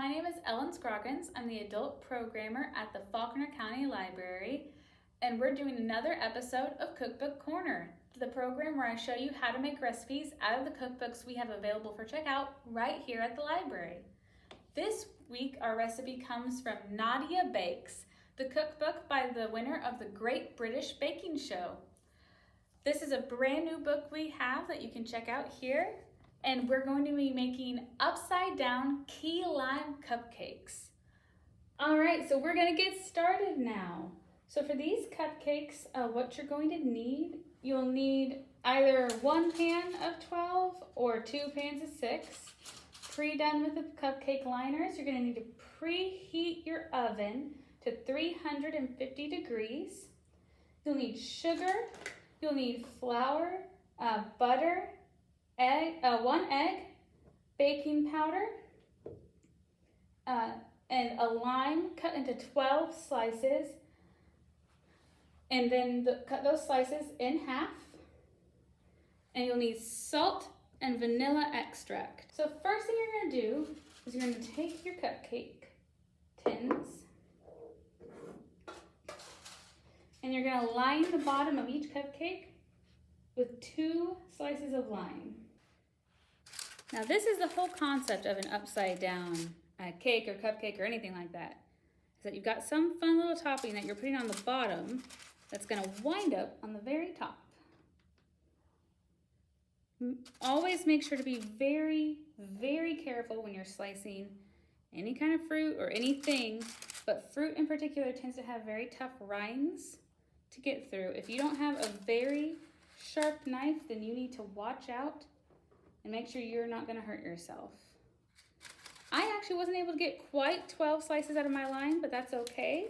My name is Ellen Scroggins. I'm the adult programmer at the Faulkner County Library, and we're doing another episode of Cookbook Corner, the program where I show you how to make recipes out of the cookbooks we have available for checkout right here at the library. This week, our recipe comes from Nadiya Bakes, the cookbook by the winner of the Great British Baking Show. This is a brand new book we have that you can check out here. And we're going to be making upside down key lime cupcakes. All right, so we're gonna get started now. So for these cupcakes, what you're going to need, you'll need either one pan of 12 or 2 pans of 6. Pre-done with the cupcake liners, you're gonna need to preheat your oven to 350 degrees. You'll need sugar, you'll need flour, butter, 1 egg, baking powder, and a lime cut into 12 slices, and then cut those slices in half. And you'll need salt and vanilla extract. So first thing you're gonna do is you're gonna take your cupcake tins and you're gonna line the bottom of each cupcake with 2 slices of lime. Now this is the whole concept of an upside down cake or cupcake or anything like that, is that you've got some fun little topping that you're putting on the bottom that's gonna wind up on the very top. Always make sure to be very, very careful when you're slicing any kind of fruit or anything, but fruit in particular tends to have very tough rinds to get through. If you don't have a very sharp knife, then you need to watch out and make sure you're not gonna hurt yourself. I actually wasn't able to get quite 12 slices out of my lime, but that's okay.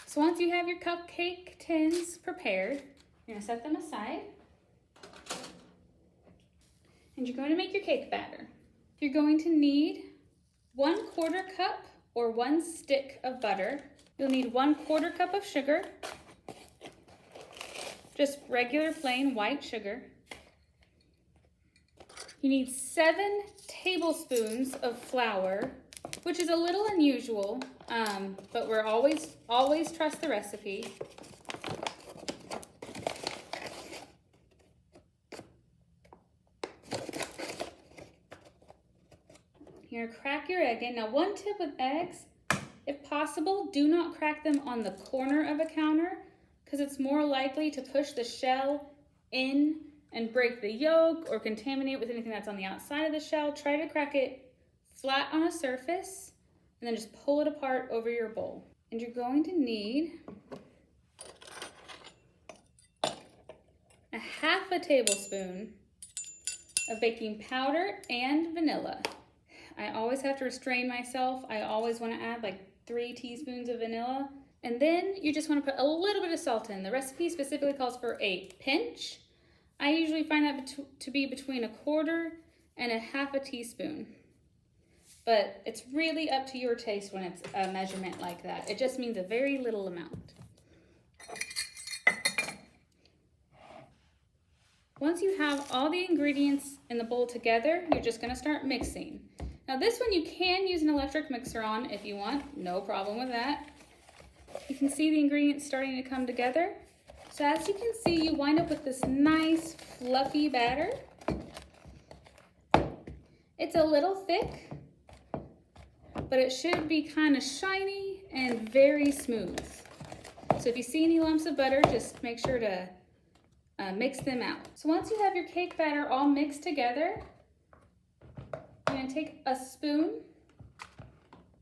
So once you have your cupcake tins prepared, you're gonna set them aside. And you're going to make your cake batter. You're going to need 1/4 cup or 1 stick of butter. You'll need 1/4 cup of sugar, just regular plain white sugar. You need 7 tablespoons of flour, which is a little unusual, but we're always trust the recipe. You're gonna crack your egg in. Now, one tip with eggs, if possible, do not crack them on the corner of a counter because it's more likely to push the shell in and break the yolk or contaminate with anything that's on the outside of the shell. Try to crack it flat on a surface and then just pull it apart over your bowl. And you're going to need a 1/2 tablespoon of baking powder and vanilla. I always have to restrain myself. I always want to add like 3 teaspoons of vanilla. And then you just want to put a little bit of salt in. The recipe specifically calls for a pinch. I usually find that to be between 1/4 and a 1/2 teaspoon. But it's really up to your taste when it's a measurement like that. It just means a very little amount. Once you have all the ingredients in the bowl together, you're just gonna start mixing. Now this one you can use an electric mixer on if you want, no problem with that. You can see the ingredients starting to come together. So as you can see, you wind up with this nice fluffy batter. It's a little thick, but it should be kind of shiny and very smooth. So if you see any lumps of butter, just make sure to mix them out. So once you have your cake batter all mixed together, you're gonna take a spoon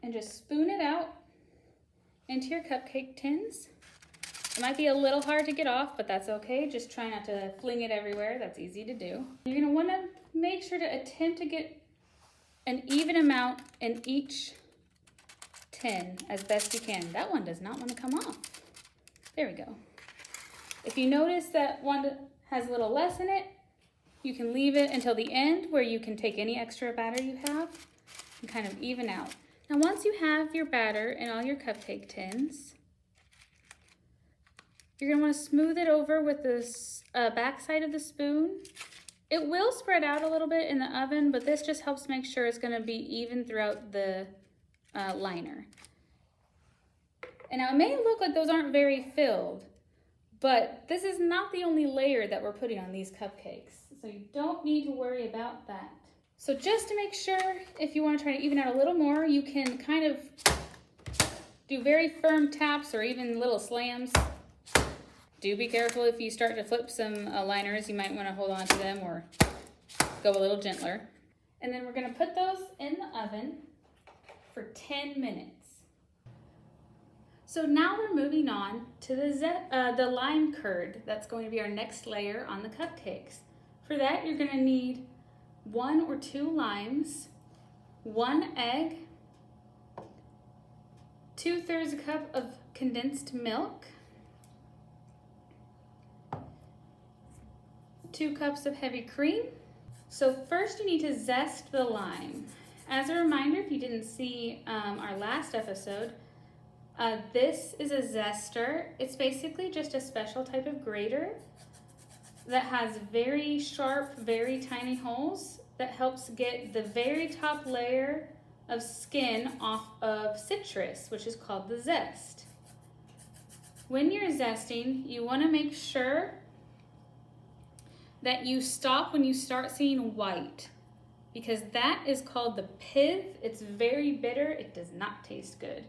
and just spoon it out into your cupcake tins. It might be a little hard to get off, but that's okay. Just try not to fling it everywhere. That's easy to do. You're gonna wanna make sure to attempt to get an even amount in each tin as best you can. That one does not wanna come off. There we go. If you notice that one has a little less in it, you can leave it until the end where you can take any extra batter you have and kind of even out. Now once you have your batter in all your cupcake tins, you're gonna wanna smooth it over with this back side of the spoon It will spread out a little bit in the oven, but this just helps make sure it's going to be even throughout the liner. And now it may look like those aren't very filled, but this is not the only layer that we're putting on these cupcakes. So you don't need to worry about that. So just to make sure, if you want to try to even out a little more, you can kind of do very firm taps or even little slams. Do be careful if you start to flip some liners. You might want to hold on to them or go a little gentler. And then we're going to put those in the oven for 10 minutes. So now we're moving on to the lime curd. That's going to be our next layer on the cupcakes. For that, you're going to need 1 or 2 limes, 1 egg, 2/3 cup of condensed milk, 2 cups of heavy cream. So first you need to zest the lime. As a reminder, if you didn't see our last episode, this is a zester. It's basically just a special type of grater that has very sharp, very tiny holes that helps get the very top layer of skin off of citrus, which is called the zest. When you're zesting, you want to make sure that you stop when you start seeing white, because that is called the pith. It's very bitter. It does not taste good.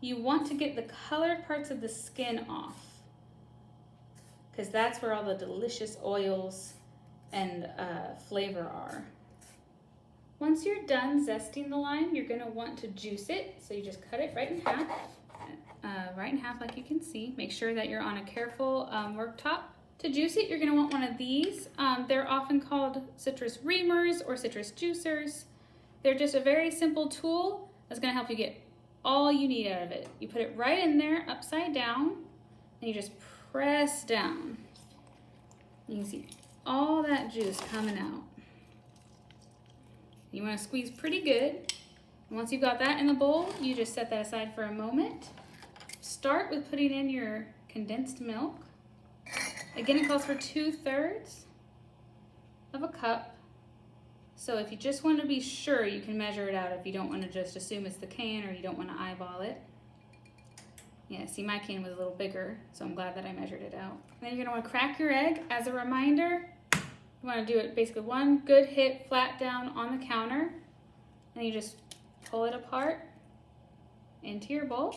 You want to get the colored parts of the skin off, because that's where all the delicious oils and flavor are. Once you're done zesting the lime, you're going to want to juice it. So you just cut it right in half like you can see. Make sure that you're on a careful worktop. To juice it, you're going to want one of these. They're often called citrus reamers or citrus juicers. They're just a very simple tool that's going to help you get all you need out of it. You put it right in there upside down and you just press down. You can see all that juice coming out. You want to squeeze pretty good. And once you've got that in the bowl, you just set that aside for a moment. Start with putting in your condensed milk. Again, it calls for 2/3 of a cup. So if you just want to be sure, you can measure it out if you don't want to just assume it's the can or you don't want to eyeball it. Yeah, see, my can was a little bigger, so I'm glad that I measured it out. And then you're going to want to crack your egg. As a reminder, you want to do it basically one good hit flat down on the counter, and you just pull it apart into your bowl.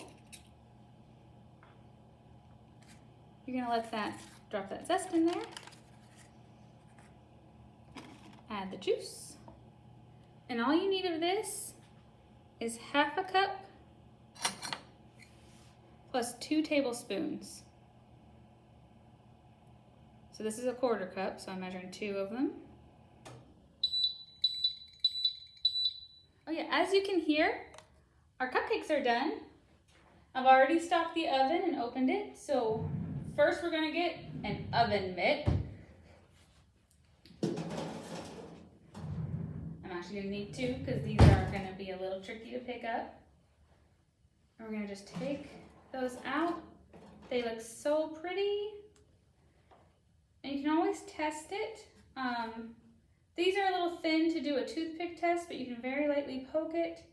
You're going to let that drop that zest in there. Add the juice. And all you need of this is 1/2 cup plus 2 tablespoons. So this is a 1/4 cup, so I'm measuring 2 of them. Oh yeah, as you can hear, our cupcakes are done. I've already stopped the oven and opened it, so first we're gonna get an oven mitt. I'm actually gonna need 2 because these are gonna be a little tricky to pick up. And we're gonna just take those out. They look so pretty. And you can always test it. These are a little thin to do a toothpick test, but you can very lightly poke it.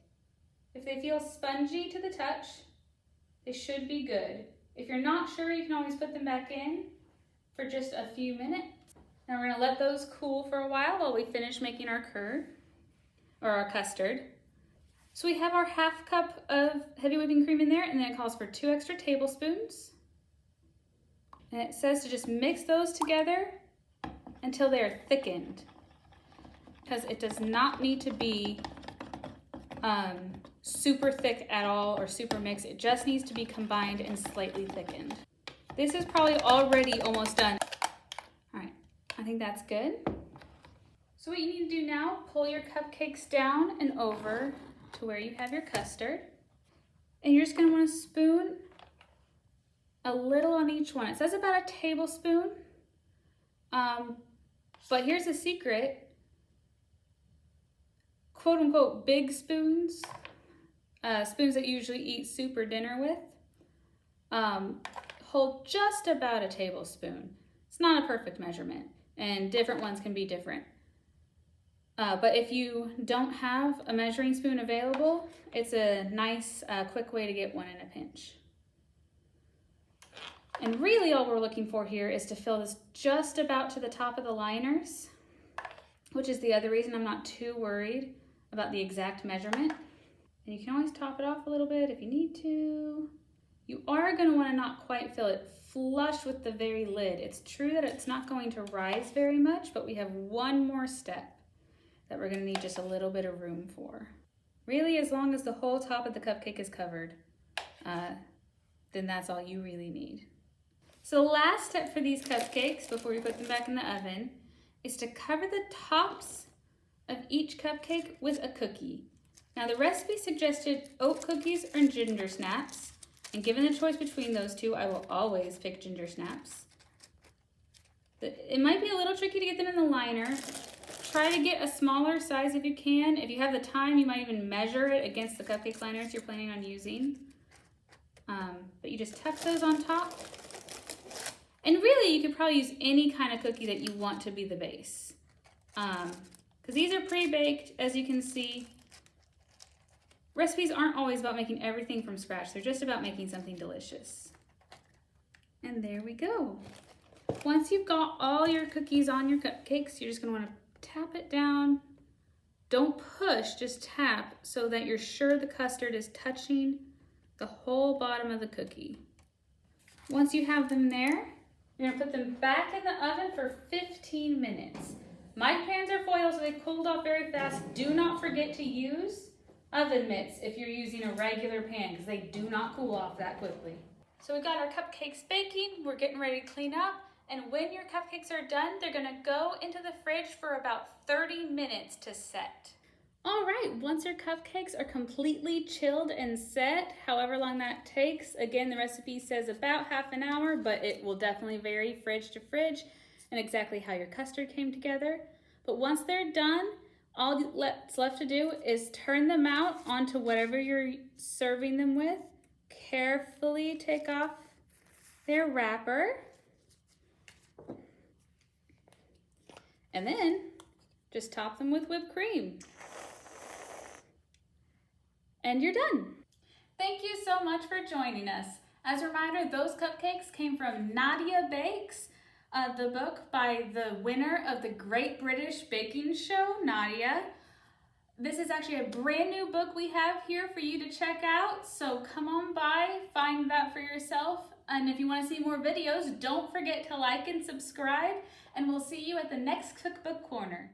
If they feel spongy to the touch, they should be good. If you're not sure, you can always put them back in for just a few minutes. Now we're gonna let those cool for a while we finish making our curd, or our custard. So we have our 1/2 cup of heavy whipping cream in there, and then it calls for 2 extra tablespoons. And it says to just mix those together until they're thickened, because it does not need to be super thick at all or super mixed. It just needs to be combined and slightly thickened. This is probably already almost done. All right, I think that's good. So what you need to do now, pull your cupcakes down and over to where you have your custard. And you're just gonna wanna spoon a little on each one. It says about a tablespoon, but here's a secret. Quote unquote big spoons, spoons that you usually eat soup or dinner with, hold just about a tablespoon. It's not a perfect measurement. and different ones can be different. But if you don't have a measuring spoon available, it's a nice, quick way to get one in a pinch. And really all we're looking for here is to fill this just about to the top of the liners, which is the other reason I'm not too worried about the exact measurement. And you can always top it off a little bit if you need to. You are going to want to not quite fill it flush with the very lid. It's true that it's not going to rise very much, but we have one more step that we're going to need just a little bit of room for. Really, as long as the whole top of the cupcake is covered, then that's all you really need. So the last step for these cupcakes before we put them back in the oven is to cover the tops of each cupcake with a cookie. Now the recipe suggested oat cookies or ginger snaps, and given the choice between those two, I will always pick ginger snaps. It might be a little tricky to get them in the liner. Try to get a smaller size if you can. If you have the time, you might even measure it against the cupcake liners you're planning on using. But you just tuck those on top. And really, you could probably use any kind of cookie that you want to be the base. Because these are pre-baked, as you can see. Recipes aren't always about making everything from scratch. They're just about making something delicious. And there we go. Once you've got all your cookies on your cupcakes, you're just going to want to tap it down. Don't push, just tap so that you're sure the custard is touching the whole bottom of the cookie. Once you have them there, you're gonna put them back in the oven for 15 minutes. My pans are foil, so they cooled off very fast. Do not forget to use oven mitts if you're using a regular pan, because they do not cool off that quickly. So we've got our cupcakes baking. We're getting ready to clean up. And when your cupcakes are done, they're gonna go into the fridge for about 30 minutes to set. All right, once your cupcakes are completely chilled and set, however long that takes, again, the recipe says about half an hour, but it will definitely vary fridge to fridge and exactly how your custard came together. But once they're done, all that's left to do is turn them out onto whatever you're serving them with. Carefully take off their wrapper. And then just top them with whipped cream. And you're done. Thank you so much for joining us. As a reminder, those cupcakes came from Nadiya Bakes, the book by the winner of the Great British Baking Show, Nadiya. This is actually a brand new book we have here for you to check out, so come on by, find that for yourself. And if you want to see more videos, don't forget to like and subscribe, and we'll see you at the next Cookbook Corner.